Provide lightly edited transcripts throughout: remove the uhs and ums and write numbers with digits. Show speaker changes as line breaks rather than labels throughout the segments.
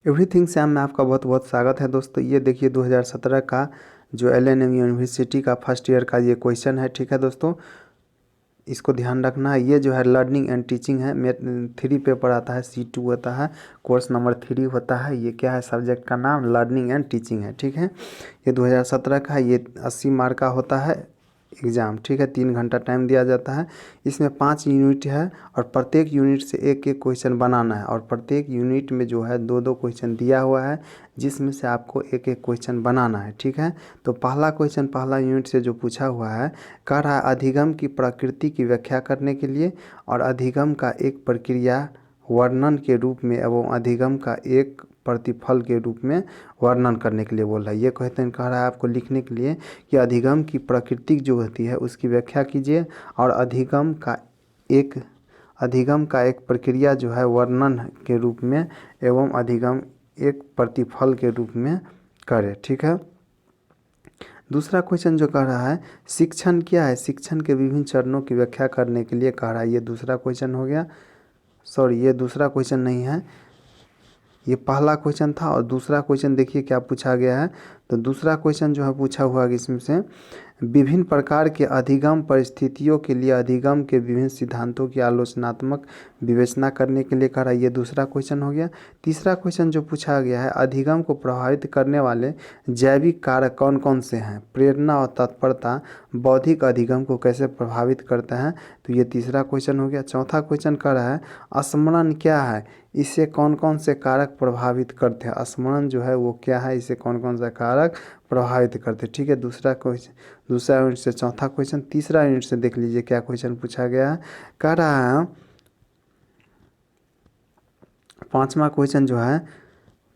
Everything Sam में आपका बहुत बहुत स्वागत है दोस्तों। ये देखिए 2017 का जो एलएनएम यूनिवर्सिटी का फर्स्ट ईयर का ये क्वेश्चन है। ठीक है दोस्तों, इसको ध्यान रखना है। ये जो है लर्निंग एंड टीचिंग है। 3 पेपर आता है, C2 होता है, कोर्स नंबर 3 होता है। ये क्या है, सब्जेक्ट का नाम लर्निंग एंड टीचिंग है। ठीक है, ये 2017 का है। ये 80 मार्क का होता है एग्ज़ाम। ठीक है, 3 घंटा टाइम दिया जाता है। इसमें 5 यूनिट है और प्रत्येक यूनिट से एक एक क्वेश्चन बनाना है और प्रत्येक यूनिट में जो है 2-2 क्वेश्चन दिया हुआ है, जिसमें से आपको एक एक क्वेश्चन बनाना है। ठीक है, तो पहला क्वेश्चन पहला यूनिट से जो पूछा हुआ है, कह रहा है अधिगम की प्रकृति की व्याख्या करने के लिए और अधिगम का एक प्रक्रिया वर्णन के रूप में एवं अधिगम का एक प्रतिफल के रूप में वर्णन करने के लिए बोल रहा है। ये क्वेश्चन कह रहा है आपको लिखने के लिए कि अधिगम की प्रकृति जो होती है उसकी व्याख्या कीजिए और अधिगम का एक प्रक्रिया जो है वर्णन के रूप में एवं अधिगम एक प्रतिफल के रूप में करें। ठीक है, दूसरा क्वेश्चन जो कह रहा है शिक्षण क्या है, शिक्षण के विभिन्न चरणों की व्याख्या करने के लिए कह रहा है। ये दूसरा क्वेश्चन हो गया। सॉरी, ये दूसरा क्वेश्चन नहीं है, ये पहला क्वेश्चन था। और दूसरा क्वेश्चन देखिए क्या पूछा गया है। तो दूसरा क्वेश्चन जो है पूछा हुआ है इसमें से विभिन्न प्रकार के अधिगम परिस्थितियों के लिए अधिगम के विभिन्न सिद्धांतों की आलोचनात्मक विवेचना करने के लिए कह रहा है। ये दूसरा क्वेश्चन हो गया। तीसरा क्वेश्चन जो पूछा गया है अधिगम को प्रभावित करने वाले जैविक कारक कौन कौन से हैं, प्रेरणा और तत्परता बौद्धिक अधिगम को कैसे प्रभावित करते हैं। तो ये तीसरा क्वेश्चन हो गया। चौथा क्वेश्चन कह रहा है स्मरण क्या है, इसे कौन कौन से कारक प्रभावित करते हैं। स्मरण जो है वो क्या है, इसे कौन कौन सा कारक प्रभावित करते हैं। ठीक है, दूसरा क्वेश्चन दूसरा यूनिट से चौथा क्वेश्चन। तीसरा यूनिट से देख लीजिए क्या क्वेश्चन पूछा गया है। कह रहा है पांचवा क्वेश्चन जो है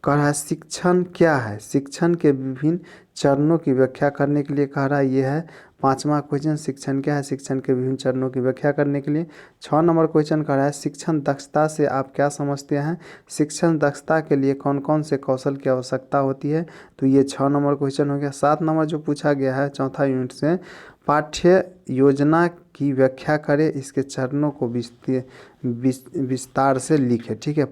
कह रहा है शिक्षण क्या है, शिक्षण के विभिन्न चरणों की व्याख्या करने के लिए कह रहा है। ये है पांचवा क्वेश्चन, शिक्षण क्या है, शिक्षण के विभिन्न चरणों की व्याख्या करने के लिए। 6 नंबर क्वेश्चन कह रहा है शिक्षण दक्षता से आप क्या समझते हैं, शिक्षण दक्षता के लिए कौन कौन से कौशल की आवश्यकता होती है। तो ये 6 नंबर क्वेश्चन हो गया। 7 नंबर जो पूछा गया है चौथा यूनिट से पाठ्य योजना की व्याख्या करें, इसके चरणों को विस्तार से लिखें। ठीक है,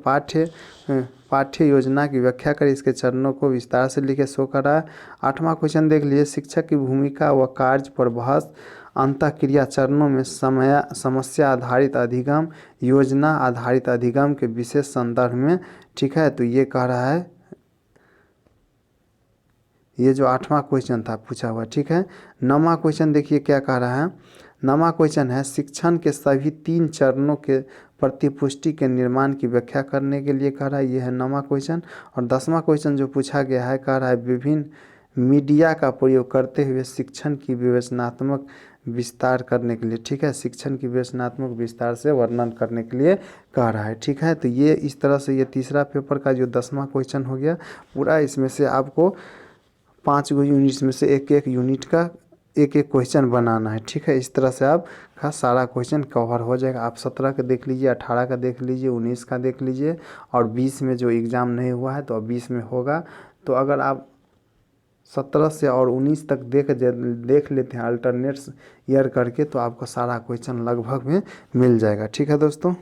पाठ्य योजना की व्याख्या करें, इसके चरणों को विस्तार से लिखे शो कर रहा है। 8वां क्वेश्चन देख लीजिए शिक्षक की भूमिका व कार्य पर बहस अंतःक्रिया चरणों में समस्या आधारित अधिगम योजना आधारित अधिगम के विशेष संदर्भ में। ठीक है, तो ये कह रहा है ये जो 8वां क्वेश्चन था पूछा हुआ। ठीक है, 9वां क्वेश्चन देखिए क्या कह रहा है। 9वां क्वेश्चन है शिक्षण के सभी 3 चरणों के प्रतिपुष्टि के निर्माण की व्याख्या करने के लिए कह रहा है। ये है 9वां क्वेश्चन। और 10वां क्वेश्चन जो पूछा गया है कह रहा है विभिन्न मीडिया का प्रयोग करते हुए शिक्षण की विवेचनात्मक विस्तार करने के लिए। ठीक है, शिक्षण की विवेचनात्मक विस्तार से वर्णन करने के लिए कह रहा है। ठीक है, तो ये इस तरह से ये तीसरा पेपर का जो 10वां क्वेश्चन हो गया पूरा। इसमें से आपको 5 यूनिट्स में से एक एक यूनिट का एक एक क्वेश्चन बनाना है। ठीक है, इस तरह से आपका सारा क्वेश्चन कवर हो जाएगा। आप 17 का देख लीजिए, 18 का देख लीजिए, 19 का देख लीजिए और 20 में जो एग्ज़ाम नहीं हुआ है तो अब 20 में होगा। तो अगर आप 17 से और 19 तक देख लेते हैं अल्टरनेट्स ईयर करके, तो आपको सारा क्वेश्चन लगभग में मिल जाएगा। ठीक है दोस्तों।